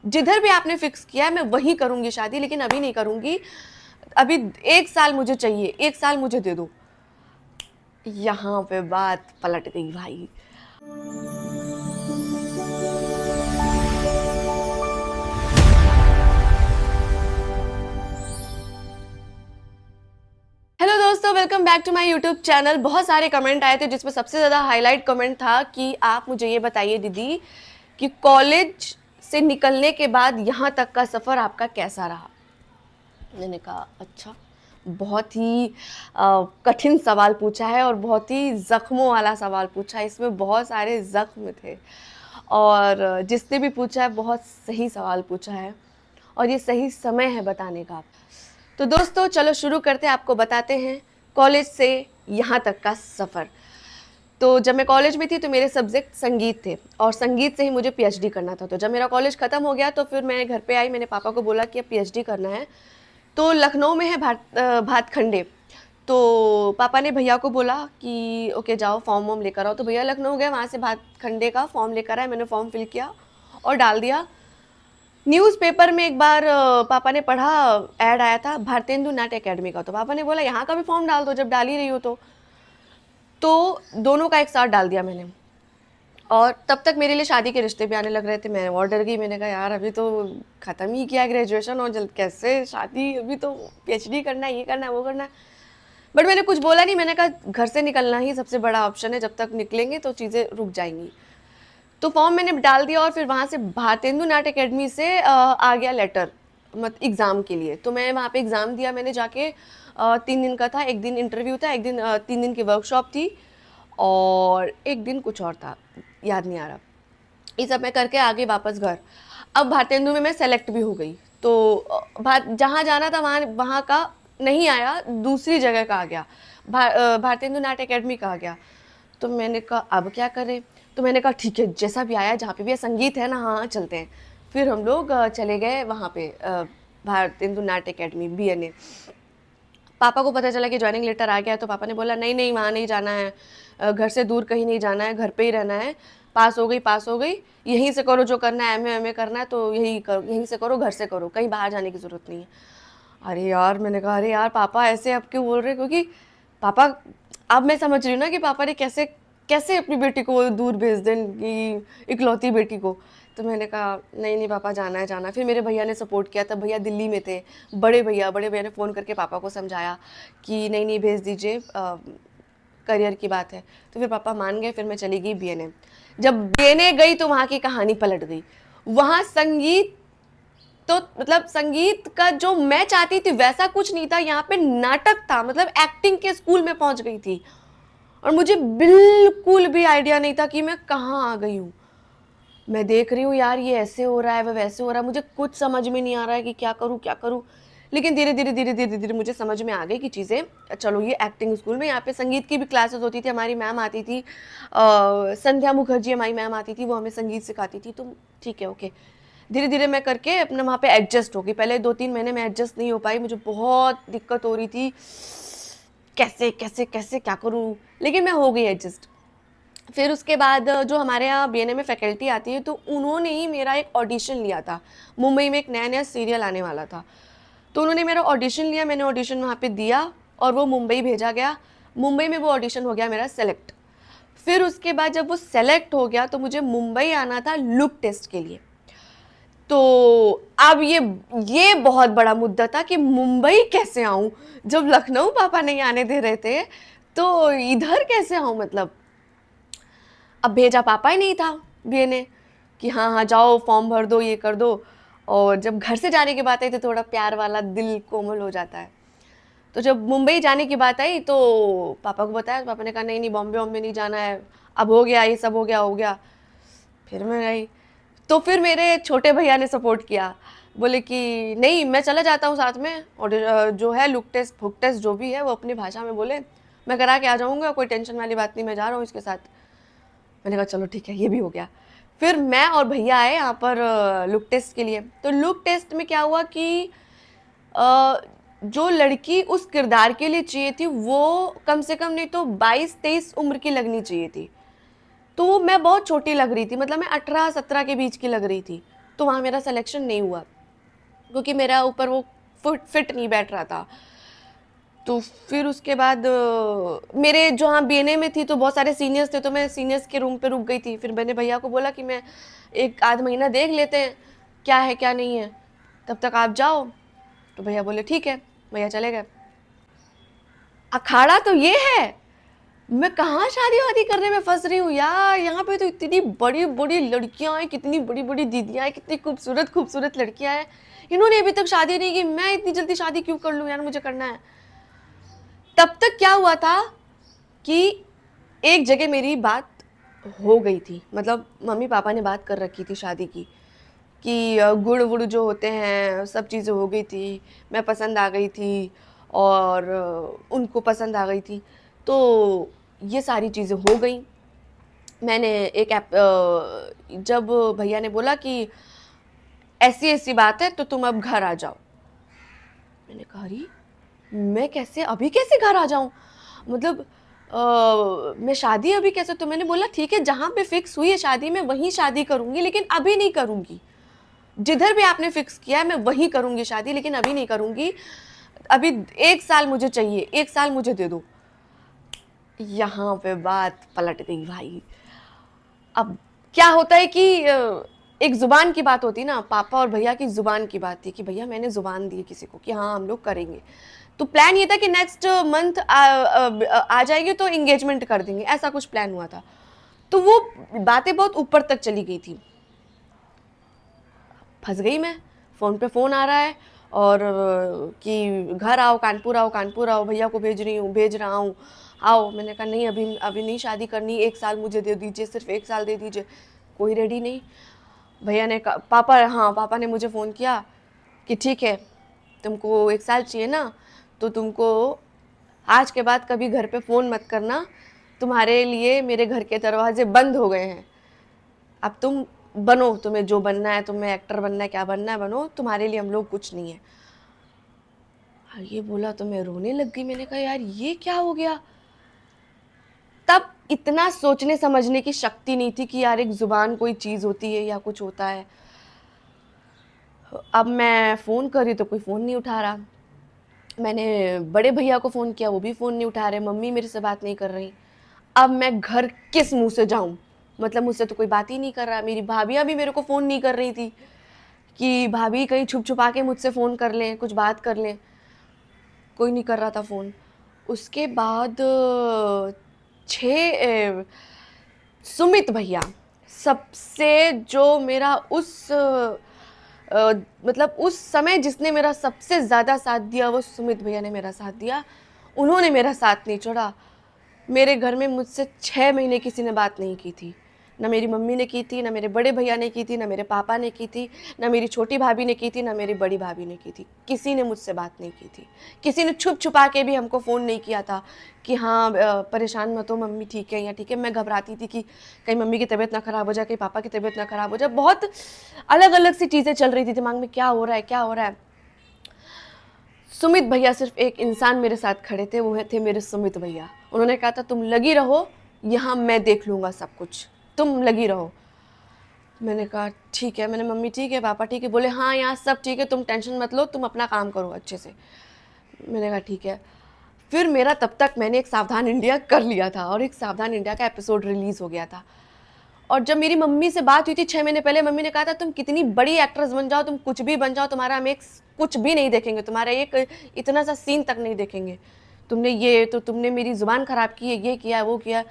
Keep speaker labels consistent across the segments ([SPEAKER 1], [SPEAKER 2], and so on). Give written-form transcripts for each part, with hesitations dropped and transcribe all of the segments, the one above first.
[SPEAKER 1] जिधर भी आपने फिक्स किया है मैं वहीं करूंगी शादी, लेकिन अभी नहीं करूंगी, अभी 1 साल मुझे चाहिए, 1 साल मुझे दे दो। यहाँ पे बात पलट गई भाई। हेलो दोस्तों, welcome back to my YouTube channel. बहुत सारे कमेंट आए थे जिसमें सबसे ज़्यादा हाईलाइट कमेंट था कि आप मुझे ये बताइए दीदी कि कॉलेज से निकलने के बाद यहाँ तक का सफ़र आपका कैसा रहा। मैंने कहा अच्छा, बहुत ही कठिन सवाल पूछा है और बहुत ही ज़ख्मों वाला सवाल पूछा है, इसमें बहुत सारे ज़ख्म थे और जिसने भी पूछा है बहुत सही सवाल पूछा है और ये सही समय है बताने का। तो दोस्तों चलो शुरू करते हैं, आपको बताते हैं कॉलेज से यहाँ तक का सफ़र। तो जब मैं कॉलेज में थी तो मेरे सब्जेक्ट संगीत थे और संगीत से ही मुझे पीएचडी करना था। तो जब मेरा कॉलेज ख़त्म हो गया तो फिर मैं घर पे आई, मैंने पापा को बोला कि अब पीएचडी करना है। तो लखनऊ में है भातखंडे। तो पापा ने भैया को बोला कि ओके जाओ फॉर्म वॉर्म लेकर आओ। तो भैया लखनऊ गए, वहाँ से भातखंडे का फॉर्म लेकर आए, मैंने फॉर्म फिल किया और डाल दिया। न्यूज़पेपर में एक बार पापा ने पढ़ा, ऐड आया था भारतेंदु नाट्य एकेडमी का। तो पापा ने बोला यहाँ का भी फॉर्म डाल दो जब डाल ही रही हो तो दोनों का एक साथ डाल दिया मैंने। और तब तक मेरे लिए शादी के रिश्ते भी आने लग रहे थे। मैं और डर गई, मैंने कहा यार अभी तो ख़त्म ही किया ग्रेजुएशन और जल्द कैसे शादी, अभी तो पीएचडी करना है, ये करना है, वो करना है। बट मैंने कुछ बोला नहीं, मैंने कहा घर से निकलना ही सबसे बड़ा ऑप्शन है, जब तक निकलेंगे तो चीज़ें रुक जाएंगी। तो फॉर्म मैंने डाल दिया और फिर वहाँ से भारतेंदु नाट्य एकेडमी से आ गया लेटर मत एग्ज़ाम के लिए। तो मैं वहाँ पे एग्ज़ाम दिया, मैंने जाके 3 दिन का था, एक दिन इंटरव्यू था, एक दिन 3 दिन की वर्कशॉप थी और एक दिन कुछ और था, याद नहीं आ रहा। ये सब मैं करके आ गई वापस घर। अब भारतेंदु में मैं सेलेक्ट भी हो गई। तो जहाँ जाना था वहाँ वहाँ का नहीं आया, दूसरी जगह का आ गया, भारतेंदु नाट्य एकेडमी का आ गया। तो मैंने कहा अब क्या करें। तो मैंने कहा ठीक है जैसा भी आया, जहाँ पे भी संगीत है ना, हाँ चलते हैं। फिर हम लोग चले गए वहाँ पे भारतेंदु नाट्य एकेडमी बीएनए। पापा को पता चला कि ज्वाइनिंग लेटर आ गया है तो पापा ने बोला नहीं नहीं वहाँ नहीं जाना है, घर से दूर कहीं नहीं जाना है, घर पे ही रहना है। पास हो गई, पास हो गई, यहीं से करो जो करना है, एमए करना है तो यहीं करो, यहीं से करो, घर से करो, कहीं बाहर जाने की ज़रूरत नहीं है। अरे यार, मैंने कहा अरे यार पापा ऐसे अब क्यों बोल रहे, क्योंकि पापा, अब मैं समझ रही हूँ ना कि पापा ने कैसे कैसे अपनी बेटी को दूर भेज दें, कि इकलौती बेटी को। तो मैंने कहा नहीं नहीं पापा जाना है, जाना है। फिर मेरे भैया ने सपोर्ट किया, तब भैया दिल्ली में थे, बड़े भैया ने फ़ोन करके पापा को समझाया कि नहीं नहीं भेज दीजिए, करियर की बात है। तो फिर पापा मान गए, फिर मैं चली गई बीएनए। जब बीएनए गई तो वहाँ की कहानी पलट गई। वहाँ संगीत, तो मतलब संगीत का जो मैं चाहती थी वैसा कुछ नहीं था, यहाँ पे नाटक था, मतलब एक्टिंग के स्कूल में पहुंच गई थी और मुझे बिल्कुल भी आइडिया नहीं था कि मैं कहाँ आ गई हूँ। मैं देख रही हूँ यार ये ऐसे हो रहा है, वह वैसे हो रहा है, मुझे कुछ समझ में नहीं आ रहा है कि क्या करूँ क्या करूँ। लेकिन धीरे धीरे धीरे धीरे धीरे मुझे समझ में आ गई कि चीज़ें, चलो ये एक्टिंग स्कूल में, यहाँ पे संगीत की भी क्लासेस होती थी, हमारी मैम आती थी, संध्या मुखर्जी हमारी मैम आती थी, वो हमें संगीत सिखाती थी। तो ठीक है ओके, धीरे धीरे मैं करके अपने वहाँ पे एडजस्ट हो गई। पहले 2-3 महीने में एडजस्ट नहीं हो पाई, मुझे बहुत दिक्कत हो रही थी, कैसे कैसे कैसे क्या करूँ, लेकिन मैं हो गई एडजस्ट। फिर उसके बाद जो हमारे यहाँ बीएनए में फैकल्टी आती है तो उन्होंने ही मेरा एक ऑडिशन लिया था। मुंबई में एक नया नया सीरियल आने वाला था, तो उन्होंने मेरा ऑडिशन लिया, मैंने ऑडिशन वहाँ पे दिया और वो मुंबई भेजा गया। मुंबई में वो ऑडिशन हो गया मेरा सेलेक्ट। फिर उसके बाद जब वो सेलेक्ट हो गया तो मुझे मुंबई आना था लुक टेस्ट के लिए। तो अब ये बहुत बड़ा मुद्दा था कि मुंबई कैसे आऊं, जब लखनऊ पापा नहीं आने दे रहे थे तो इधर कैसे आऊं। मतलब अब भेजा पापा ही नहीं था बीएनए कि हाँ हाँ जाओ फॉर्म भर दो, ये कर दो। और जब घर से जाने की बात आई तो थोड़ा प्यार वाला दिल कोमल हो जाता है। तो जब मुंबई जाने की बात आई तो पापा को बताया, तो पापा ने कहा नहीं नहीं बॉम्बे वॉम्बे नहीं जाना है, अब हो गया ये सब, हो गया। फिर मैं गई। तो फिर मेरे छोटे भैया ने सपोर्ट किया, बोले कि नहीं मैं चला जाता हूँ साथ में, और जो है लुक टेस्ट फुक टेस्ट जो भी है वो अपनी भाषा में बोले, मैं करा के आ जाऊँगा, कोई टेंशन वाली बात नहीं, मैं जा रहा हूँ इसके साथ। मैंने कहा चलो ठीक है, ये भी हो गया। फिर मैं और भैया आए यहाँ पर लुक टेस्ट के लिए। तो लुक टेस्ट में क्या हुआ कि जो लड़की उस किरदार के लिए चाहिए थी वो कम से कम नहीं तो 22-23 उम्र की लगनी चाहिए थी। तो मैं बहुत छोटी लग रही थी, मतलब मैं 18-17 के बीच की लग रही थी। तो वहाँ मेरा सिलेक्शन नहीं हुआ क्योंकि मेरा ऊपर वो फिट नहीं बैठ रहा था। तो फिर उसके बाद मेरे जो हाँ बीएनए में थी तो बहुत सारे सीनियर्स थे, तो मैं सीनियर्स के रूम पे रुक गई थी। फिर मैंने भैया को बोला कि मैं एक आध महीना देख लेते हैं क्या है क्या नहीं है, तब तक आप जाओ। तो भैया बोले ठीक है, भैया चले गए। अखाड़ा तो ये है, मैं कहाँ शादी वादी करने में फंस रही हूँ यार। यहाँ पे तो इतनी बड़ी बड़ी लड़कियां हैं, कितनी बड़ी बड़ी दीदियां हैं, कितनी खूबसूरत खूबसूरत लड़कियां हैं, इन्होंने अभी तक शादी नहीं की, मैं इतनी जल्दी शादी क्यों कर लूँ यार, मुझे करना है। तब तक क्या हुआ था कि एक जगह मेरी बात हो गई थी, मतलब मम्मी पापा ने बात कर रखी थी शादी की, कि गुड़ वुड़ जो होते हैं सब चीज़ें हो गई थी, मैं पसंद आ गई थी और उनको पसंद आ गई थी, तो ये सारी चीज़ें हो गई। मैंने एक जब भैया ने बोला कि ऐसी ऐसी बात है तो तुम अब घर आ जाओ, मैंने कहा अरे मैं कैसे, अभी कैसे घर आ जाऊं, मतलब मैं शादी अभी कैसे। तो मैंने बोला ठीक है, जहां पे फिक्स हुई है शादी मैं वहीं शादी करूंगी, लेकिन अभी नहीं करूंगी। जिधर भी आपने फिक्स किया है मैं वहीं करूंगी शादी, लेकिन अभी नहीं करूंगी। अभी 1 साल मुझे चाहिए, 1 साल मुझे दे दो। यहाँ पे बात पलट गई भाई। अब क्या होता है कि एक जुबान की बात होती ना, पापा और भैया की जुबान की बात थी कि भैया मैंने जुबान दी किसी को कि हाँ हम लोग करेंगे। तो प्लान ये था कि नेक्स्ट मंथ आ जाएगी तो एंगेजमेंट कर देंगे, ऐसा कुछ प्लान हुआ था। तो वो बातें बहुत ऊपर तक चली गई थी। फंस गई मैं, फ़ोन पे फ़ोन आ रहा है और कि घर आओ, कानपुर आओ, कानपुर आओ, भैया को भेज रही हूँ, भेज रहा हूँ, आओ। मैंने कहा नहीं, अभी अभी नहीं शादी करनी, 1 साल मुझे दे दीजिए, सिर्फ 1 साल दे दीजिए। कोई रेडी नहीं। भैया ने कहा, पापा ने मुझे फ़ोन किया कि ठीक है तुमको 1 साल चाहिए ना, तो तुमको आज के बाद कभी घर पे फ़ोन मत करना, तुम्हारे लिए मेरे घर के दरवाजे बंद हो गए हैं, अब तुम बनो, तुम्हें जो बनना है, तुम्हें एक्टर बनना है, क्या बनना है बनो, तुम्हारे लिए हम लोग कुछ नहीं है। ये बोला तो मैं रोने लग गई। मैंने कहा यार ये क्या हो गया। तब इतना सोचने समझने की शक्ति नहीं थी कि यार एक जुबान कोई चीज़ होती है या कुछ होता है। अब मैं फ़ोन कर रही तो कोई फ़ोन नहीं उठा रहा, मैंने बड़े भैया को फ़ोन किया, वो भी फ़ोन नहीं उठा रहे, मम्मी मेरे से बात नहीं कर रही। अब मैं घर किस मुंह से जाऊं, मतलब मुझसे तो कोई बात ही नहीं कर रहा। मेरी भाभियां भी मेरे को फ़ोन नहीं कर रही थी कि भाभी कहीं छुप छुपा के मुझसे फ़ोन कर लें, कुछ बात कर लें, कोई नहीं कर रहा था फ़ोन। उसके बाद सुमित भैया, सबसे जो मेरा मतलब उस समय जिसने मेरा सबसे ज़्यादा साथ दिया वो सुमित भैया ने मेरा साथ दिया। उन्होंने मेरा साथ नहीं छोड़ा। मेरे घर में मुझसे 6 महीने किसी ने बात नहीं की थी, ना मेरी मम्मी ने की थी, ना मेरे बड़े भैया ने की थी, ना मेरे पापा ने की थी, ना मेरी छोटी भाभी ने की थी, ना मेरी बड़ी भाभी ने की थी। किसी ने मुझसे बात नहीं की थी। किसी ने छुप छुपा के भी हमको फ़ोन नहीं किया था कि हाँ परेशान मत हो, मम्मी ठीक है या ठीक है। मैं घबराती थी कि कहीं मम्मी की तबीयत ना ख़राब हो जाए, कहीं पापा की तबीयत ना ख़राब हो जाए। बहुत अलग अलग सी चीज़ें चल रही थी दिमाग में, क्या हो रहा है क्या हो रहा है। सुमित भैया सिर्फ एक इंसान मेरे साथ खड़े थे, वो थे मेरे सुमित भैया। उन्होंने कहा था तुम लगी रहो, यहाँ मैं देख लूँगा सब कुछ, तुम लगी रहो। मैंने कहा ठीक है, मैंने मम्मी ठीक है, पापा ठीक है, बोले हाँ यहाँ सब ठीक है, तुम टेंशन मत लो, तुम अपना काम करो अच्छे से। मैंने कहा ठीक है। फिर मेरा तब तक मैंने एक सावधान इंडिया कर लिया था और एक सावधान इंडिया का एपिसोड रिलीज़ हो गया था। और जब मेरी मम्मी से बात हुई थी 6 महीने पहले, मम्मी ने कहा था तुम कितनी बड़ी एक्ट्रेस बन जाओ, तुम कुछ भी बन जाओ, तुम्हारा हम एक कुछ भी नहीं देखेंगे, तुम्हारा एक इतना सा सीन तक नहीं देखेंगे। तुमने ये तो तुमने मेरी जुबान खराब की है, ये किया वो किया।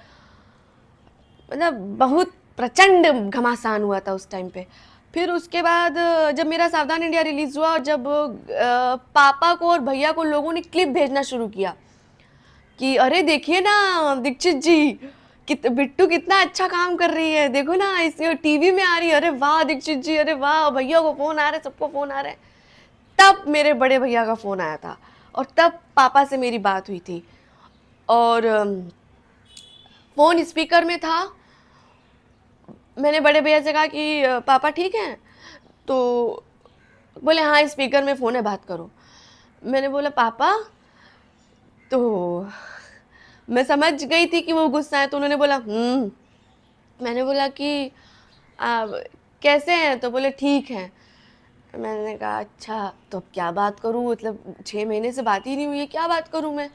[SPEAKER 1] मतलब बहुत प्रचंड घमासान हुआ था उस टाइम पे। फिर उसके बाद जब मेरा सावधान इंडिया रिलीज हुआ और जब पापा को और भैया को लोगों ने क्लिप भेजना शुरू किया कि अरे देखिए ना दीक्षित जी, बिट्टू कितना अच्छा काम कर रही है, देखो ना इस टीवी में आ रही है, अरे वाह दीक्षित जी, अरे वाह, भैया को फोन आ रहे, सबको फोन आ रहे। तब मेरे बड़े भैया का फोन आया था और तब पापा से मेरी बात हुई थी और फोन स्पीकर में था। मैंने बड़े भैया से कहा कि पापा ठीक हैं, तो बोले हाँ स्पीकर में फ़ोन है, बात करो। मैंने बोला पापा, तो मैं समझ गई थी कि वो गुस्सा है, तो उन्होंने बोला मैंने बोला कि कैसे हैं? तो बोले ठीक हैं। मैंने कहा अच्छा, तो अब क्या बात करूँ, मतलब 6 महीने से बात ही नहीं हुई है, क्या बात करूँ मैं?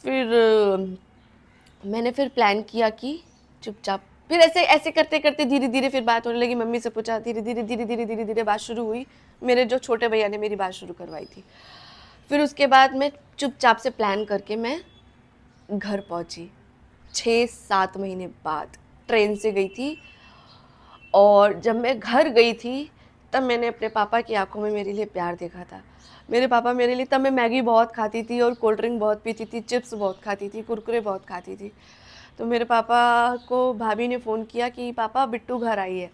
[SPEAKER 1] फिर मैंने फिर प्लान किया कि चुपचाप, फिर ऐसे ऐसे करते करते धीरे धीरे फिर बात होने लगी। मम्मी से पूछा, धीरे धीरे बात शुरू हुई। मेरे जो छोटे भैया ने मेरी बात शुरू करवाई थी। फिर उसके बाद मैं चुपचाप से प्लान करके मैं घर पहुंची। 6-7 महीने बाद ट्रेन से गई थी। और जब मैं घर गई थी तब मैंने अपने पापा की आंखों में मेरे लिए प्यार देखा था। मेरे पापा मेरे लिए, तब मैं मैगी बहुत खाती थी और कोल्ड ड्रिंक बहुत पीती थी, चिप्स बहुत खाती थी, कुरकुरे बहुत खाती थी। तो मेरे पापा को भाभी ने फ़ोन किया कि पापा बिट्टू घर आई है।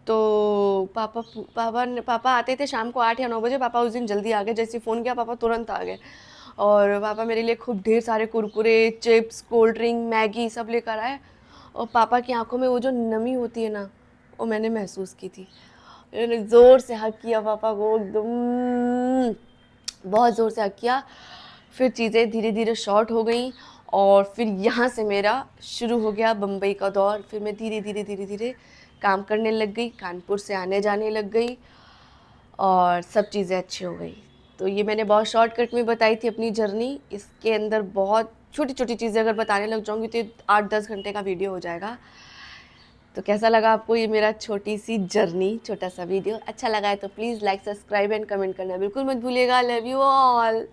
[SPEAKER 1] तो पापा आते थे शाम को 8 या 9 बजे। पापा उस दिन जल्दी आ गए, जैसे फ़ोन किया पापा तुरंत आ गए। और पापा मेरे लिए खूब ढेर सारे Kurkure, chips, cold drink, Maggi सब लेकर आए। और पापा की आंखों में वो जो नमी होती है ना, वो मैंने महसूस की थी। मैंने ज़ोर से हग किया पापा को, एकदम बहुत ज़ोर से हग किया। फिर चीज़ें धीरे धीरे शॉर्ट हो गई और फिर यहाँ से मेरा शुरू हो गया बम्बई का दौर। फिर मैं धीरे धीरे काम करने लग गई, कानपुर से आने जाने लग गई और सब चीज़ें अच्छी हो गई। तो ये मैंने बहुत शॉर्टकट में बताई थी अपनी जर्नी। इसके अंदर बहुत छोटी छोटी चीज़ें अगर बताने लग जाऊँगी तो 8-10 घंटे का वीडियो हो जाएगा। तो कैसा लगा आपको ये मेरा छोटी सी जर्नी, छोटा सा वीडियो? अच्छा लगा है तो please like, subscribe and comment करना बिल्कुल मत भूलिएगा। Love you all.